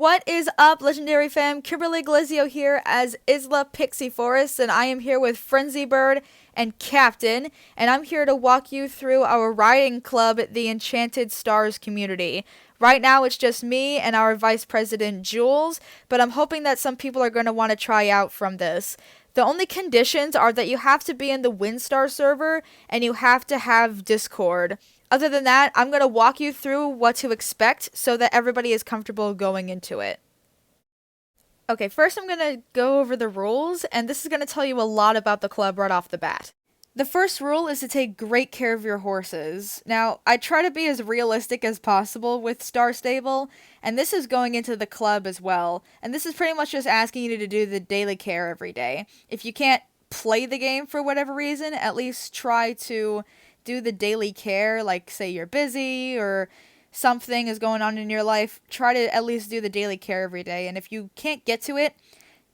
What is up, Legendary fam? Kimberly Glizio here as Isla Pixie Forest, and I am here with Frenzy Bird and Captain, and I'm here to walk you through our riding club, the Enchanted Stars community. Right now, it's just me and our Vice President, Jules, but I'm hoping that some people are going to want to try out from this. The only conditions are that you have to be in the WinStar server and you have to have Discord. Other than that, I'm going to walk you through what to expect so that everybody is comfortable going into it. Okay, first I'm going to go over the rules, and this is going to tell you a lot about the club right off the bat. The first rule is to take great care of your horses. Now, I try to be as realistic as possible with StarStable, and this is going into the club as well. And this is pretty much just asking you to do the daily care every day. If you can't play the game for whatever reason, at least try to do the daily care, like say you're busy or something is going on in your life, try to at least do the daily care every day. And if you can't get to it,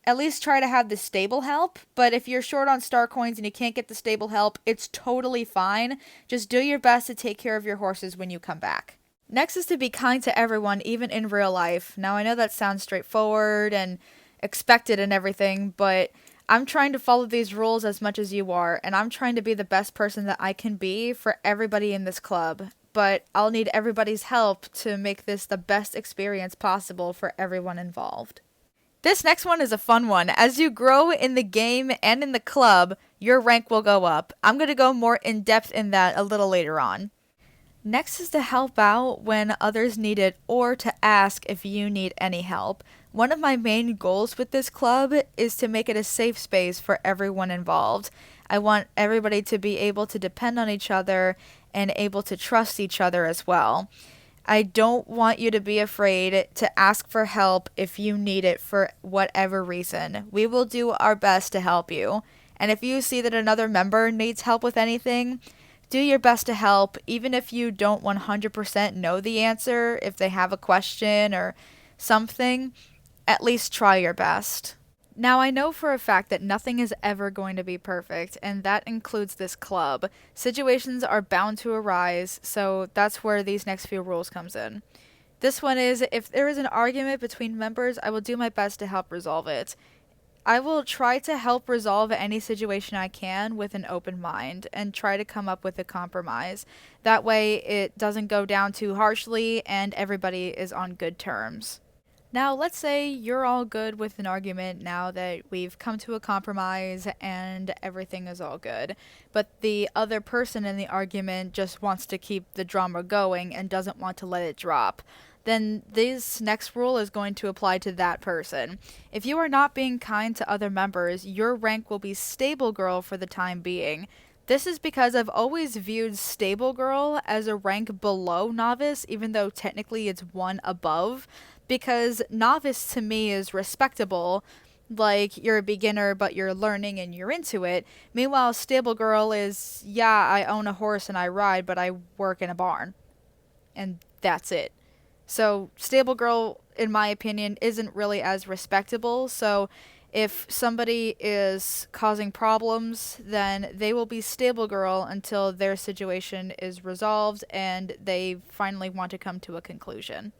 at least try to have the stable help. But if you're short on star coins and you can't get the stable help, it's totally fine. Just do your best to take care of your horses when you come back. Next is to be kind to everyone, even in real life. Now, I know that sounds straightforward and expected and everything, but I'm trying to follow these rules as much as you are, and I'm trying to be the best person that I can be for everybody in this club. But I'll need everybody's help to make this the best experience possible for everyone involved. This next one is a fun one. As you grow in the game and in the club, your rank will go up. I'm going to go more in depth in that a little later on. Next is to help out when others need it or to ask if you need any help. One of my main goals with this club is to make it a safe space for everyone involved. I want everybody to be able to depend on each other and able to trust each other as well. I don't want you to be afraid to ask for help if you need it for whatever reason. We will do our best to help you. And if you see that another member needs help with anything, do your best to help, even if you don't 100% know the answer, if they have a question or something, at least try your best. Now, I know for a fact that nothing is ever going to be perfect, and that includes this club. Situations are bound to arise, so that's where these next few rules comes in. This one is, if there is an argument between members, I will do my best to help resolve it. I will try to help resolve any situation I can with an open mind and try to come up with a compromise. That way it doesn't go down too harshly and everybody is on good terms. Now, let's say you're all good with an argument now that we've come to a compromise and everything is all good. But the other person in the argument just wants to keep the drama going and doesn't want to let it drop. Then this next rule is going to apply to that person. If you are not being kind to other members, your rank will be Stable Girl for the time being. This is because I've always viewed Stable Girl as a rank below Novice, even though technically it's one above. Because novice to me is respectable, like you're a beginner but you're learning and you're into it. Meanwhile, stable girl is, yeah, I own a horse and I ride, but I work in a barn. And that's it. So stable girl, in my opinion, isn't really as respectable. So if somebody is causing problems, then they will be stable girl until their situation is resolved and they finally want to come to a conclusion.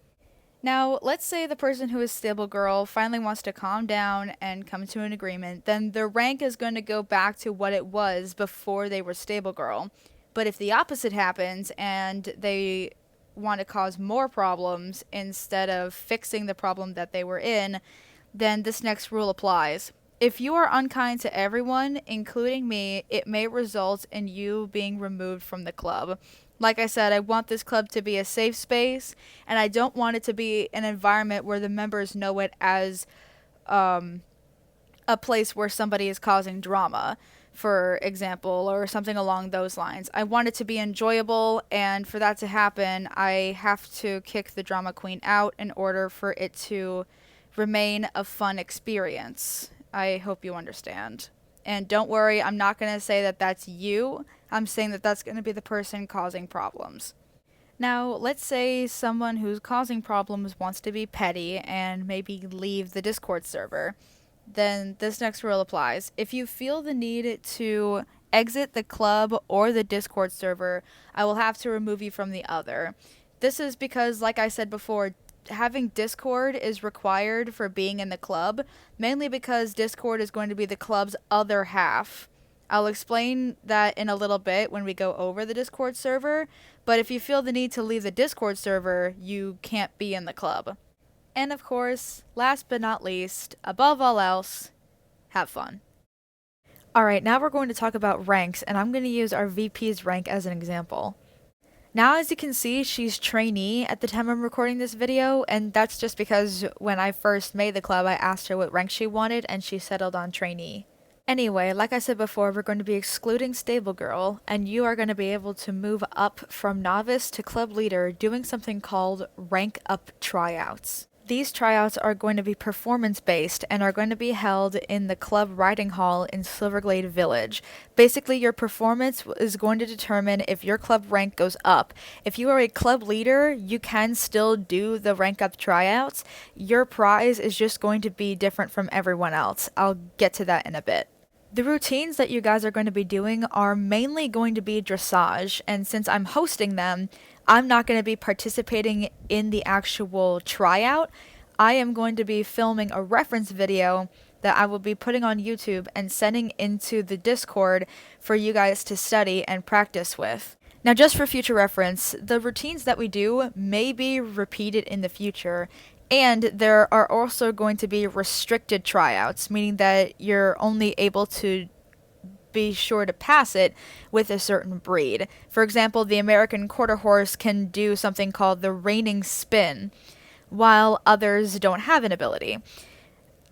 Now, let's say the person who is stable girl finally wants to calm down and come to an agreement, then their rank is going to go back to what it was before they were stable girl. But if the opposite happens and they want to cause more problems instead of fixing the problem that they were in, then this next rule applies. If you are unkind to everyone, including me, it may result in you being removed from the club. Like I said, I want this club to be a safe space, and I don't want it to be an environment where the members know it as a place where somebody is causing drama, for example, or something along those lines. I want it to be enjoyable, and for that to happen, I have to kick the drama queen out in order for it to remain a fun experience. I hope you understand. And don't worry, I'm not going to say that that's you. I'm saying that that's going to be the person causing problems. Now, let's say someone who's causing problems wants to be petty and maybe leave the Discord server. Then this next rule applies. If you feel the need to exit the club or the Discord server, I will have to remove you from the other. This is because, like I said before, having Discord is required for being in the club, mainly because Discord is going to be the club's other half. I'll explain that in a little bit when we go over the Discord server, but if you feel the need to leave the Discord server, you can't be in the club. And of course, last but not least, above all else, have fun. Alright, now we're going to talk about ranks, and I'm going to use our VP's rank as an example. Now, as you can see, she's trainee at the time I'm recording this video, and that's just because when I first made the club, I asked her what rank she wanted, and she settled on trainee. Anyway, like I said before, we're going to be excluding Stable Girl, and you are going to be able to move up from novice to club leader doing something called rank up tryouts. These tryouts are going to be performance-based and are going to be held in the club riding hall in Silverglade Village. Basically, your performance is going to determine if your club rank goes up. If you are a club leader, you can still do the rank up tryouts. Your prize is just going to be different from everyone else. I'll get to that in a bit. The routines that you guys are going to be doing are mainly going to be dressage, and since I'm hosting them, I'm not going to be participating in the actual tryout. I am going to be filming a reference video that I will be putting on YouTube and sending into the Discord for you guys to study and practice with. Now, just for future reference, the routines that we do may be repeated in the future, and there are also going to be restricted tryouts, meaning that you're only able to be sure to pass it with a certain breed. For example, the American Quarter Horse can do something called the Reigning Spin, while others don't have an ability.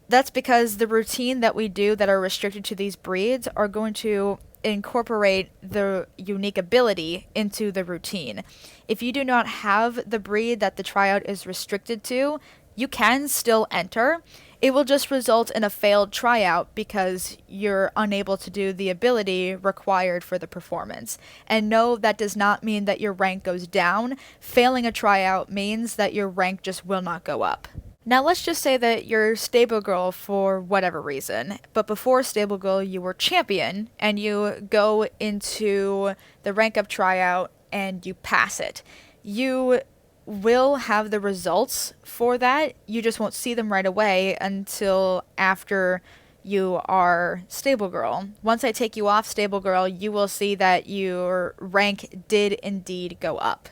That's because the routine that we do that are restricted to these breeds are going to incorporate the unique ability into the routine. If you do not have the breed that the tryout is restricted to, you can still enter. It will just result in a failed tryout because you're unable to do the ability required for the performance. And no, that does not mean that your rank goes down. Failing a tryout means that your rank just will not go up. Now let's just say that you're Stable Girl for whatever reason, but before Stable Girl you were champion, and you go into the rank up tryout and you pass it. You will have the results for that, you just won't see them right away until after you are Stable Girl. Once I take you off Stable Girl, you will see that your rank did indeed go up.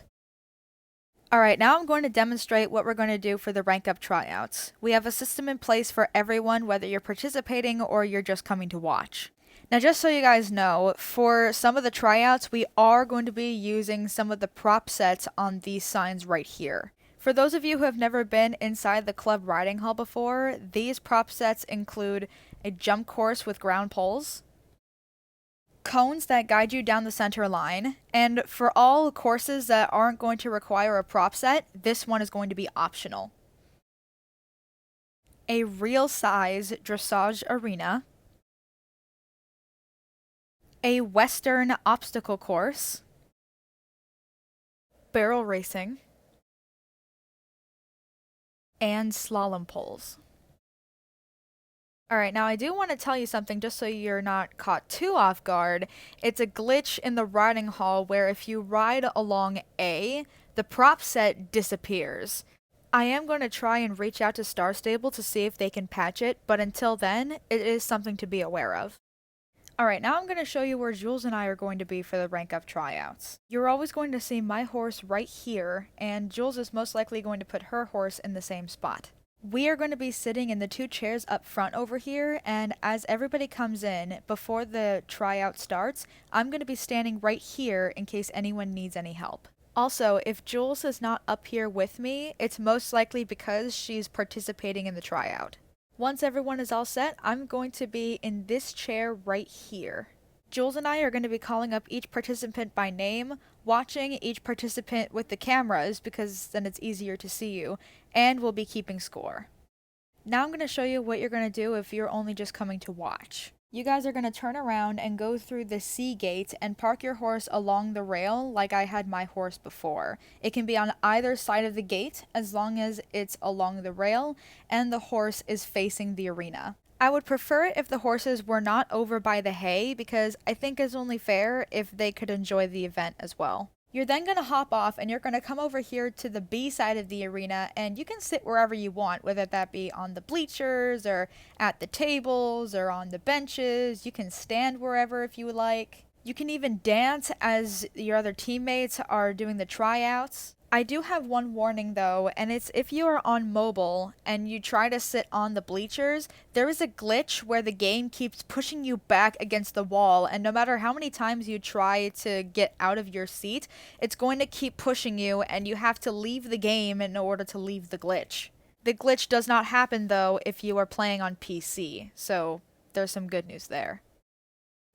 Alright, now I'm going to demonstrate what we're going to do for the rank up tryouts. We have a system in place for everyone, whether you're participating or you're just coming to watch. Now, just so you guys know, for some of the tryouts, we are going to be using some of the prop sets on these signs right here. For those of you who have never been inside the club riding hall before, these prop sets include a jump course with ground poles, cones that guide you down the center line, and for all courses that aren't going to require a prop set, this one is going to be optional. A real size dressage arena, a western obstacle course, barrel racing, and slalom poles. Alright, now I do want to tell you something just so you're not caught too off guard. It's a glitch in the riding hall where if you ride along A, the prop set disappears. I am going to try and reach out to StarStable to see if they can patch it, but until then, it is something to be aware of. Alright, now I'm going to show you where Jules and I are going to be for the rank up tryouts. You're always going to see my horse right here, and Jules is most likely going to put her horse in the same spot. We are going to be sitting in the two chairs up front over here, and as everybody comes in, before the tryout starts, I'm going to be standing right here in case anyone needs any help. Also, if Jules is not up here with me, it's most likely because she's participating in the tryout. Once everyone is all set, I'm going to be in this chair right here. Jules and I are going to be calling up each participant by name, watching each participant with the cameras because then it's easier to see you, and we'll be keeping score. Now I'm going to show you what you're going to do if you're only just coming to watch. You guys are going to turn around and go through the C gate and park your horse along the rail like I had my horse before. It can be on either side of the gate as long as it's along the rail and the horse is facing the arena. I would prefer it if the horses were not over by the hay because I think it's only fair if they could enjoy the event as well. You're then going to hop off and you're going to come over here to the B side of the arena, and you can sit wherever you want, whether that be on the bleachers or at the tables or on the benches. You can stand wherever if you would like. You can even dance as your other teammates are doing the tryouts. I do have one warning though, and it's if you are on mobile and you try to sit on the bleachers, there is a glitch where the game keeps pushing you back against the wall, and no matter how many times you try to get out of your seat, it's going to keep pushing you and you have to leave the game in order to leave the glitch. The glitch does not happen though if you are playing on PC, so there's some good news there.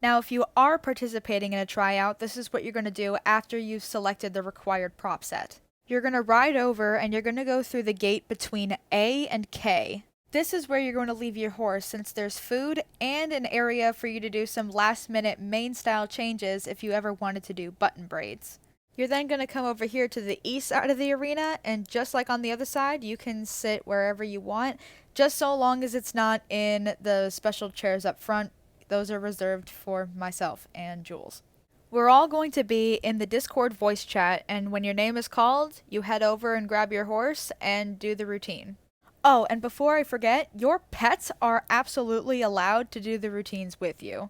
Now, if you are participating in a tryout, this is what you're going to do after you've selected the required prop set. You're going to ride over and you're going to go through the gate between A and K. This is where you're going to leave your horse, since there's food and an area for you to do some last minute main style changes if you ever wanted to do button braids. You're then going to come over here to the east side of the arena, and just like on the other side, you can sit wherever you want, just so long as it's not in the special chairs up front. Those are reserved for myself and Jules. We're all going to be in the Discord voice chat, and when your name is called, you head over and grab your horse and do the routine. Oh, and before I forget, your pets are absolutely allowed to do the routines with you.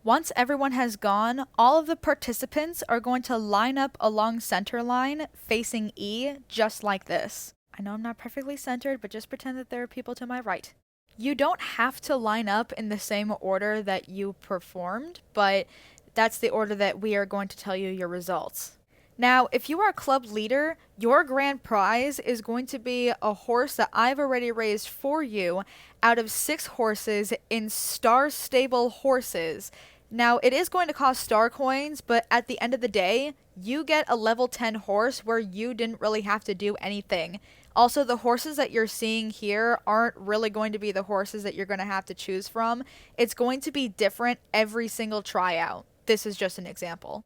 Once everyone has gone, all of the participants are going to line up along center line, facing E, just like this. I know I'm not perfectly centered, but just pretend that there are people to my right. You don't have to line up in the same order that you performed, but that's the order that we are going to tell you your results. Now, if you are a club leader, your grand prize is going to be a horse that I've already raised for you out of 6 horses in StarStable horses. Now, it is going to cost star coins, but at the end of the day, you get a level 10 horse where you didn't really have to do anything. Also, the horses that you're seeing here aren't really going to be the horses that you're going to have to choose from. It's going to be different every single tryout. This is just an example.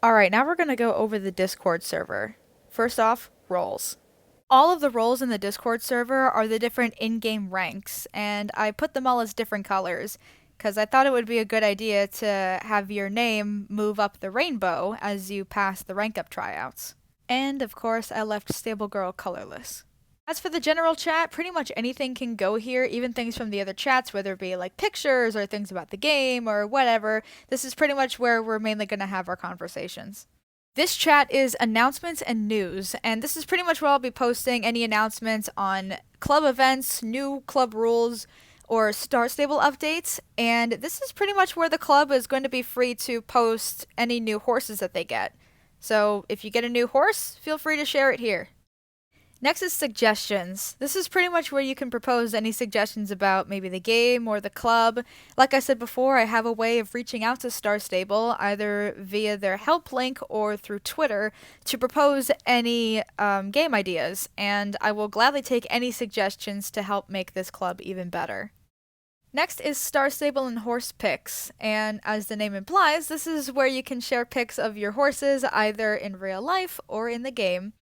Alright, now we're going to go over the Discord server. First off, roles. All of the roles in the Discord server are the different in-game ranks, and I put them all as different colors, because I thought it would be a good idea to have your name move up the rainbow as you pass the rank up tryouts. And, of course, I left Stable Girl colorless. As for the general chat, pretty much anything can go here, even things from the other chats, whether it be like pictures or things about the game or whatever. This is pretty much where we're mainly going to have our conversations. This chat is announcements and news, and this is pretty much where I'll be posting any announcements on club events, new club rules, or StarStable updates, and this is pretty much where the club is going to be free to post any new horses that they get. So if you get a new horse, feel free to share it here. Next is suggestions. This is pretty much where you can propose any suggestions about maybe the game or the club. Like I said before, I have a way of reaching out to StarStable, either via their help link or through Twitter, to propose any game ideas, and I will gladly take any suggestions to help make this club even better. Next is StarStable and horse pics, and as the name implies, this is where you can share pics of your horses either in real life or in the game.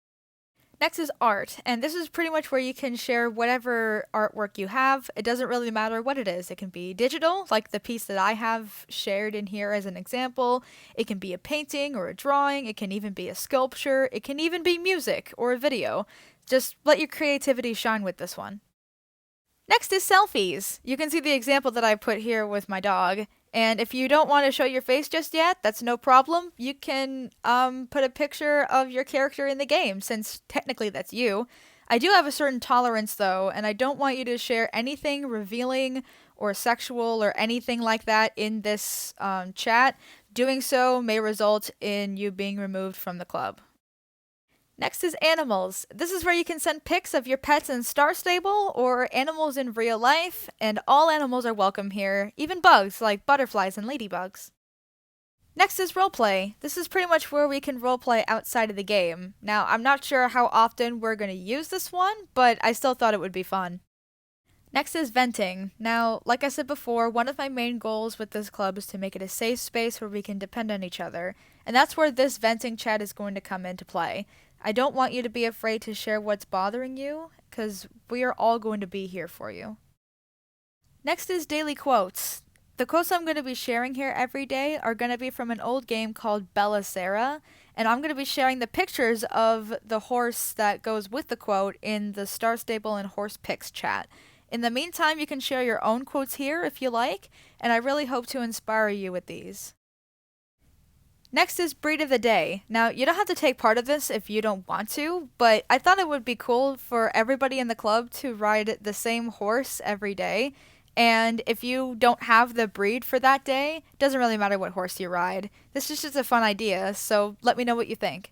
Next is art, and this is pretty much where you can share whatever artwork you have. It doesn't really matter what it is. It can be digital, like the piece that I have shared in here as an example. It can be a painting or a drawing. It can even be a sculpture. It can even be music or a video. Just let your creativity shine with this one. Next is selfies. You can see the example that I put here with my dog. And if you don't want to show your face just yet, that's no problem. You can put a picture of your character in the game, since technically that's you. I do have a certain tolerance though, and I don't want you to share anything revealing or sexual or anything like that in this chat. Doing so may result in you being removed from the club. Next is animals. This is where you can send pics of your pets in StarStable or animals in real life, and all animals are welcome here, even bugs like butterflies and ladybugs. Next is roleplay. This is pretty much where we can roleplay outside of the game. Now, I'm not sure how often we're going to use this one, but I still thought it would be fun. Next is venting. Now, like I said before, one of my main goals with this club is to make it a safe space where we can depend on each other, and that's where this venting chat is going to come into play. I don't want you to be afraid to share what's bothering you, because we are all going to be here for you. Next is daily quotes. The quotes I'm going to be sharing here every day are going to be from an old game called Bella Sara, and I'm going to be sharing the pictures of the horse that goes with the quote in the StarStable and Horse Picks chat. In the meantime, you can share your own quotes here if you like, and I really hope to inspire you with these. Next is breed of the day. Now, you don't have to take part of this if you don't want to, but I thought it would be cool for everybody in the club to ride the same horse every day. And if you don't have the breed for that day, it doesn't really matter what horse you ride. This is just a fun idea, so let me know what you think.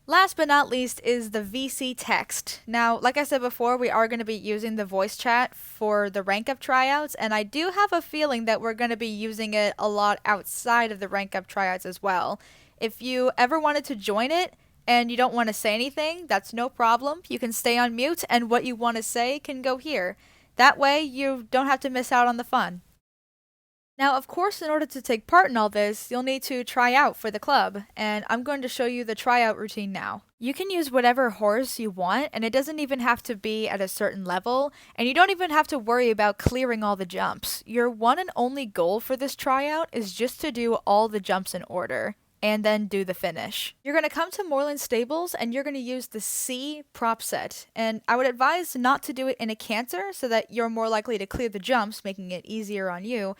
Last but not least is the VC text. Now, like I said before, we are going to be using the voice chat for the rank up tryouts, and I do have a feeling that we're going to be using it a lot outside of the rank up tryouts as well. If you ever wanted to join it and you don't want to say anything, that's no problem. You can stay on mute, and what you want to say can go here. That way, you don't have to miss out on the fun. Now, of course, in order to take part in all this, you'll need to try out for the club, and I'm going to show you the tryout routine now. You can use whatever horse you want, and it doesn't even have to be at a certain level, and you don't even have to worry about clearing all the jumps. Your one and only goal for this tryout is just to do all the jumps in order, and then do the finish. You're going to come to Moreland Stables, and you're going to use the C prop set, and I would advise not to do it in a canter so that you're more likely to clear the jumps, making it easier on you,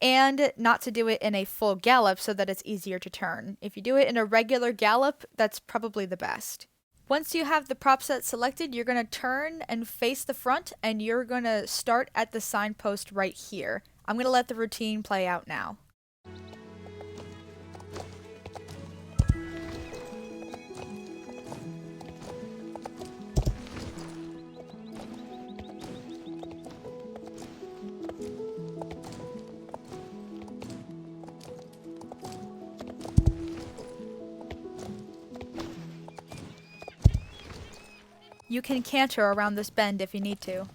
and not to do it in a full gallop so that it's easier to turn. If you do it in a regular gallop, that's probably the best. Once you have the prop set selected, you're going to turn and face the front, and you're going to start at the signpost right here. I'm going to let the routine play out now. You can canter around this bend if you need to.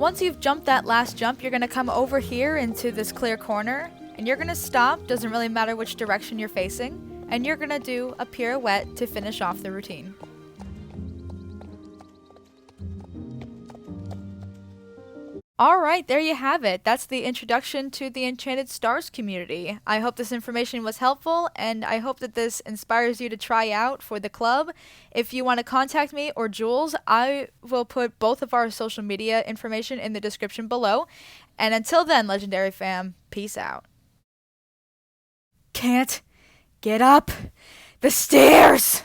Once you've jumped that last jump, you're going to come over here into this clear corner, and you're going to stop, doesn't really matter which direction you're facing, and you're going to do a pirouette to finish off the routine. Alright, there you have it. That's the introduction to the Enchanted Stars community. I hope this information was helpful, and I hope that this inspires you to try out for the club. If you want to contact me or Jules, I will put both of our social media information in the description below. And until then, Legendary fam, peace out. Can't get up the stairs!